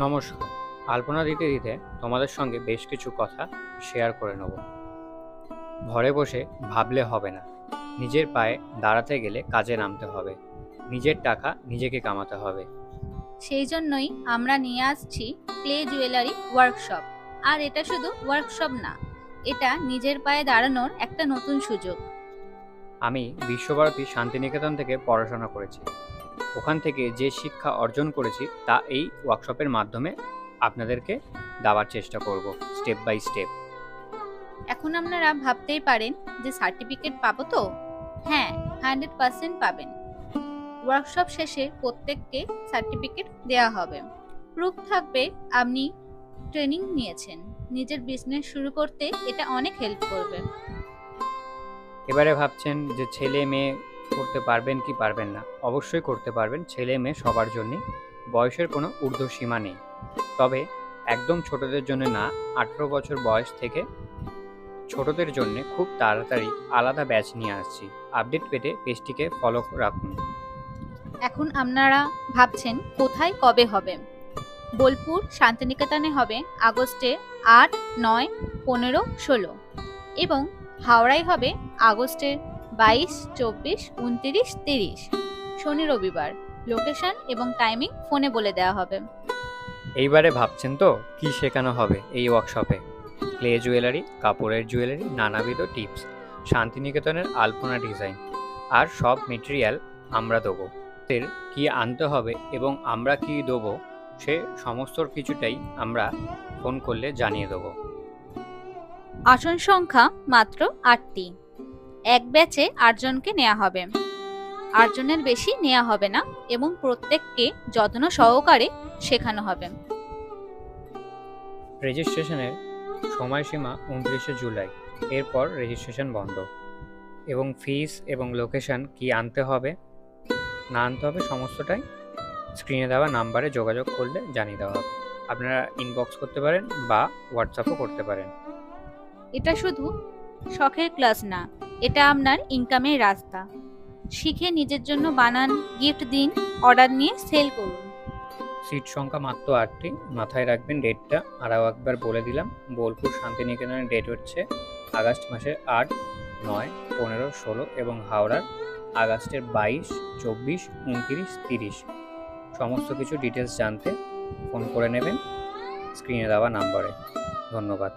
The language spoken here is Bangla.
নমস্কার। আলপনা দিতে দিতে তোমাদের সঙ্গে বেশ কিছু কথা শেয়ার করে নেব। ঘরে বসে ভাবলে হবে না, নিজের পায়ে দাঁড়াতে গেলে কাজে নামতে হবে, নিজের টাকা নিজেকে কামাতে হবে। সেই জন্যই আমরা নিয়ে আসছি ক্লে জুয়েলারি ওয়ার্কশপ। আর এটা শুধু ওয়ার্কশপ না, এটা নিজের পায়ে দাঁড়ানোর একটা নতুন সুযোগ। আমি বিশ্বভারতী শান্তিনিকেতন থেকে পড়াশোনা করেছি। ওখান থেকে যে শিক্ষা অর্জন করেছি তা এই ওয়ার্কশপের মাধ্যমে আপনাদেরকে দেওয়ার চেষ্টা করব, স্টেপ বাই স্টেপ। এখন আপনারা ভাবতেই পারেন যে সার্টিফিকেট পাবো তো? হ্যাঁ, 100% পাবেন। ওয়ার্কশপ শেষে প্রত্যেককে সার্টিফিকেট দেওয়া হবে। প্রুফ থাকবে আপনি ট্রেনিং নিয়েছেন। নিজের বিজনেস শুরু করতে এটা অনেক হেল্প করবে। এবারে ভাবছেন যে ছেলে মেয়ে করতে পারবেন কি পারবেন না? অবশ্যই করতে পারবেন, ছেলে মেয়ে সবার জন্যই। বয়সের কোনো ঊর্ধ্বসীমা নেই। তবে একদম ছোটদের জন্য না, 18 বছর বয়স থেকে ছোটদের জন্য খুব তাড়াতাড়ি আলাদা ব্যাচ নিয়ে আসছি। আপডেট পেতে পেজটিকে ফলো রাখুন। এখন আপনারা ভাবছেন কোথায় কবে হবে। বোলপুর শান্তিনিকেতনে হবে আগস্টে 8, 9, 15, 16 এবং হাওড়ায় হবে আগস্টের 22, 24, 29, 30 শনি রবিবার। লোকেশন এবং টাইমিং ফোনে বলে দেওয়া হবে। এইবারে ভাবছেন তো কি শেখানো হবে এই ওয়ার্কশপে? ক্লে জুয়েলারি, কাপড়ের জুয়েলারি, নানাবিধ টিপস, শান্তিনিকেতনের আলপনা ডিজাইন, আর সব মেটেরিয়াল আমরা দেবো। এর কি আনতে হবে এবং আমরা কি দেবো সে সমস্ত কিছুটাই আমরা ফোন করলে জানিয়ে দেবো। আসন সংখ্যা মাত্র 8টি। এক ব্যাচে 8 জনকে নেওয়া হবে। 8 জনের বেশি নেওয়া হবে না এবং প্রত্যেককে যত্ন সহকারে শেখানো হবে। রেজিস্ট্রেশনের সময়সীমা 29শে জুলাই। এরপর রেজিস্ট্রেশন বন্ধ। এবং ফিস এবং লোকেশন কি আনতে হবে না আনতে হবে সমস্তটাই স্ক্রিনে দেওয়া নাম্বারে যোগাযোগ করলে জানিয়ে দেওয়া হবে। আপনারা ইনবক্স করতে পারেন বা হোয়াটসঅ্যাপও করতে পারেন। এটা শুধু শখের ক্লাস না, এটা আপনার ইনকামের রাস্তা। শিখে নিজের জন্য বানান, গিফট দিন, অর্ডার নিয়ে সেল করুন। সিট সংখ্যা মাত্র 8টি। মাথায় রাখবেন ডেটটা, আরও একবার বলে দিলাম। বোলপুর শান্তিনিকেতনের ডেট হচ্ছে আগস্ট মাসের 8, 9, 15, 16 এবং হাওড়ার আগস্টের 22, 24, 29, 30। সমস্ত কিছু ডিটেলস জানতে ফোন করে নেবেন স্ক্রিনে দেওয়া নাম্বারে। ধন্যবাদ।